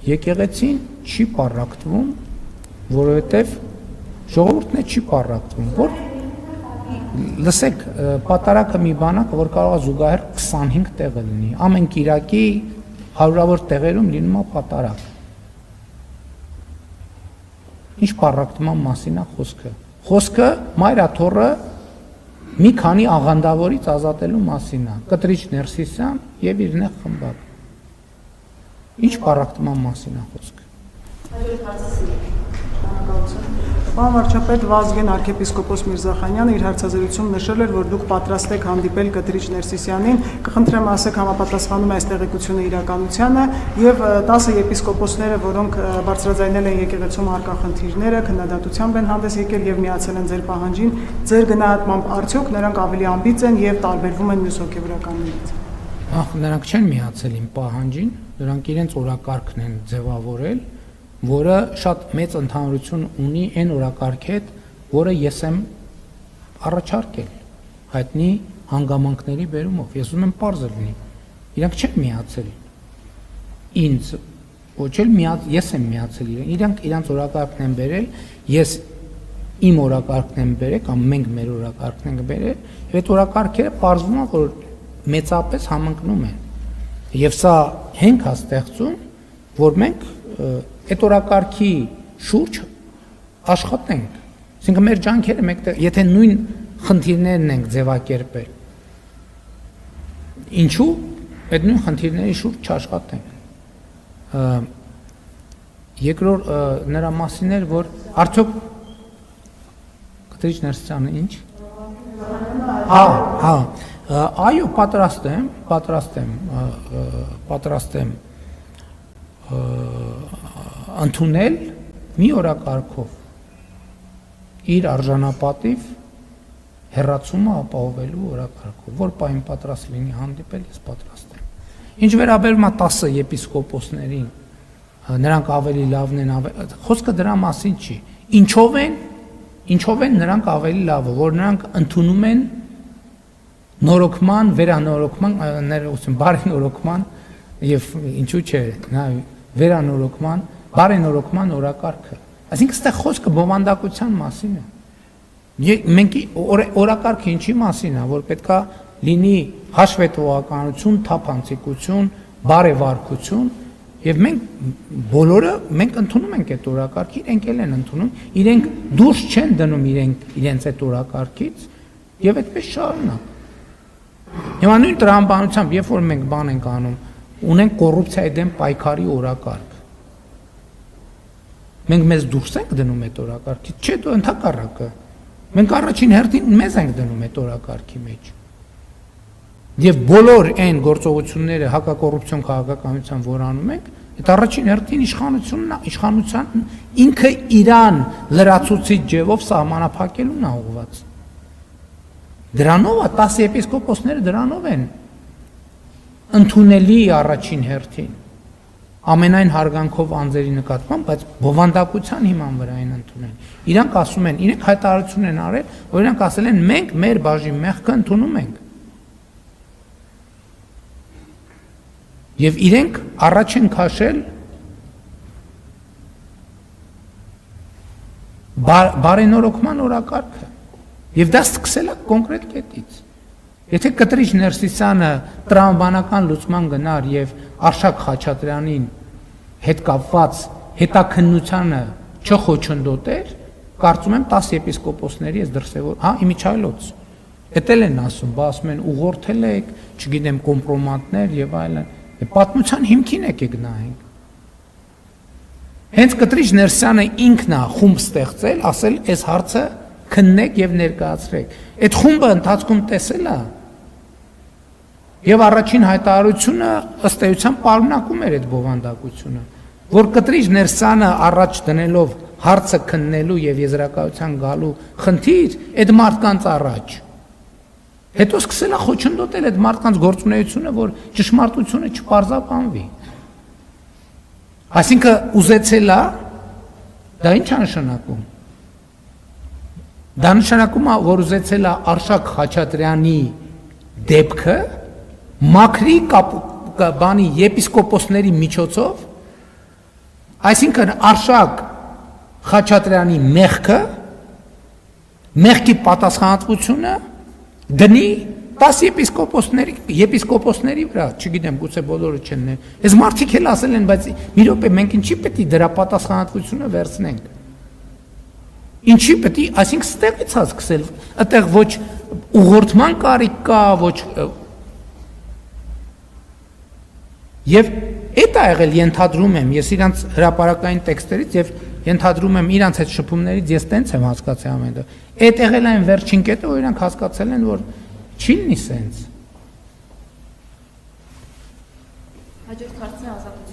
Եկեղեցին չի պառակտվում, որովհետև ժողովուրդն է չի պառակտվում, որ լսեք, պատարակը մի բանակ, որ կարող է զուգահեռ 25 տեղը լինի, ամեն կիրակի հարյուրավոր տեղերում լինում է պատարակ։ Ինչ պառակտման մասին է խոսքը։ Խոսքը Մայրաթոռը մի քանի աղանդավորից ազատելու մասին է, Կտրիչ Ներսիսյան եւ իր նեղ խմբակ։ Ինչ պառակտման մասին է խոսքը։ Պարոն վարչապետ, Վազգեն arczepiskopos Միրզախանյանը իր հարցազրույցում նշել էր, որ դուք պատրաստ եք հանդիպել Կտրիչ Ներսիսյանին, կխնդրեմ ասեք համապատասխանում է այս տեղեկությունը իրականությանը եւ 10 եպիսկոպոսները, որոնք բարձրաձայնել են եկեղեցում առկա խնդիրները, քննադատությամբ են հանդես եկել եւ միացել են ձեր պահանջին, ձեր գնահատմամբ արդյոք նրանք ավելի ամբից են եւ տարբերվում են մյուս հոգեվորականներից։ Նրանք չեն միացել իմ պահանջին, նրանք իրենց օրակարգն են ձևավորել, որը շատ մեծ ընդհանրություն ունի այն օրակարգի հետ, որը ես եմ առաջարկել հայտնի հանգամանքների բերումով։ Ես ուզում եմ պարզ լինի։ Իրանք չեն միացել ինձ, ոչ էլ ես եմ միացել իրանք իրանց օրակարգն են բերել, ես իմ օրակարգն եմ բերել կամ մենք մեր օրակարգն ենք բերել, եւ այդ օրակարգերը պարզվում է, որ մեծապես համընկնում են։ Եվ սա հենք է ստեղծում, որ մենք այդ օրակարգի շուրջ աշխատենք։ Այսինքն մեր ջանքերը մեկտեղ, եթե նույն խնդիրներն ենք ձևակերպել, ինչու այդ նույն խնդիրների շուրջ չաշխատենք։ Երկրորդ նրա մասին էր, որ արդյոք Կտրիչ Ներսիսյանը ինչ։ Այո, պատրաստ եմ ընդունել մի օրակարգով իր արժանապատիվ հեռացումը ապահովելու օրակարգով, որ պայն պատրաստ լինի հանդիպել, ես պատրաստ եմ։ Ինչ վերաբերում է 10 եպիսկոպոսներին, նրանք ավելի լավն են, խոսքը դրա մասին չի։ Ինչով են նրանք ավելի լավը, որ նրանք ընդունում են նորոգման, վերանորոգման, բարենորոգման եւ ինչու՞ չէ, վերանորոգման, բարենորոգման օրակարգը։ Այսինքն այստեղ խոսքը բովանդակության մասին է։ Մենք օրակարգը ինչի մասին է, որ պետքա լինի հաշվետվողականություն, թափանցիկություն, բարեվարկություն, եւ մենք բոլորը ընդունում ենք այդ օրակարգը, իրենք էլ են ընդունում, իրենք դուրս չեն դնում իրենց այդ օրակարգից եւ այդպես շարունակ։ Հիմա նույն տրամաբանությամբ, երբ որ մենք բան ենք անում, ունենք կոռուպցիայի դեմ պայքարի օրակարգ։ Մենք մեզ դուրս ենք դնում այդ օրակարգից, չէ՞ դու ընդհակառակը։ Մենք առաջին հերթին մեզ ենք դնում այդ օրակարգի մեջ։ Եվ բոլոր այն գործողությունները հակակոռուպցիոն քաղաքականության, որ անում ենք, այդ առաջին հերթին իշխանության ինքը իրան լրացուցիչ ձևով սահմանափակելուն է ուղղված։ Դրանով է 10 եպիսկոպոսները դրանով են ընդունելի առաջին հերթին, ամենայն հարգանքով անձերի նկատմամբ, բայց բովանդակության հիման վրա են ընդունել։ Իրանք ասում են, իրենք հայտարարություն են արել, որ իրանք ասել են մենք մեր բաժին մեղքը ընդունում ենք։ Եվ իրենք առաջ են քաշել բարենորոգման օրակարգը։ Եվ դա սկսել է կոնկրետ կետից։ Եթե Կտրիչ Ներսիսյանը տրամաբանական լուծման գնար եւ Արշակ Խաչատրյանին հետ կապված հետաքննությանը չխոչընդոտեր, կարծում եմ 10 եպիսկոպոսների այս դրսևոր, Իմիջայլոց։ Էտել են ասում, ասում են ուղղորդել եք, չգիտեմ, կոմպրոմատներ եւ այլն։ Պատմության հիմքին եկեք նայենք։ Հենց Կտրիչ Ներսիսյանը ինքն է խումբ ստեղծել, ասել այս հարցը քննեք եւ ներկայացրեք։ Այդ խումբը ընթացքում տեսել է եւ առաջին հայտարարությունը ըստ էության պարունակում էր այդ բովանդակությունը, որ Կտրիչ Ներսիսյանը առաջ դնելով հարցը քննելու եւ եզրակացության գալու խնդիր այդ մարդկանց առաջ։ Հետո սկսել է խոչընդոտել այդ մարդկանց գործունեությունը, որ ճշմարտությունը չպարզաբանվի։ Այսինքն ուզեցել է, դա ինչ է նշանակում։ Դա նշանակում է, որ ուզեցել է Արշակ Խաչատրյանի դեպքը մաքրի բանի եպիսկոպոսների միջոցով, այսինքն Արշակ Խաչատրյանի մեղքի պատասխանատվությունը դնի 10 եպիսկոպոսների վրա, չգիտեմ, գուցե բոլորը չեն։ Այս մարդիկ էլ ասել են, բայց մի րոպե մենք ինչի պետք է դրա պատասխանատվությունը վերցնենք։ Ինչի պետք է, այսինքն ստեղից է սկսել, այդտեղ ոչ ուղղորդման կարիք կա, ոչ եւ այդ է եղել, ենթադրում եմ, ես իրանց հրապարակային տեքստերից եւ ենթադրում եմ իրանց այդ շփումներից ես տենց եմ հասկացել ամենը։ Այդ եղել այն վերջին կետը, որ իրանք հասկացել են, որ չի լինի սենց։ Հաջորդ հարցը ազատ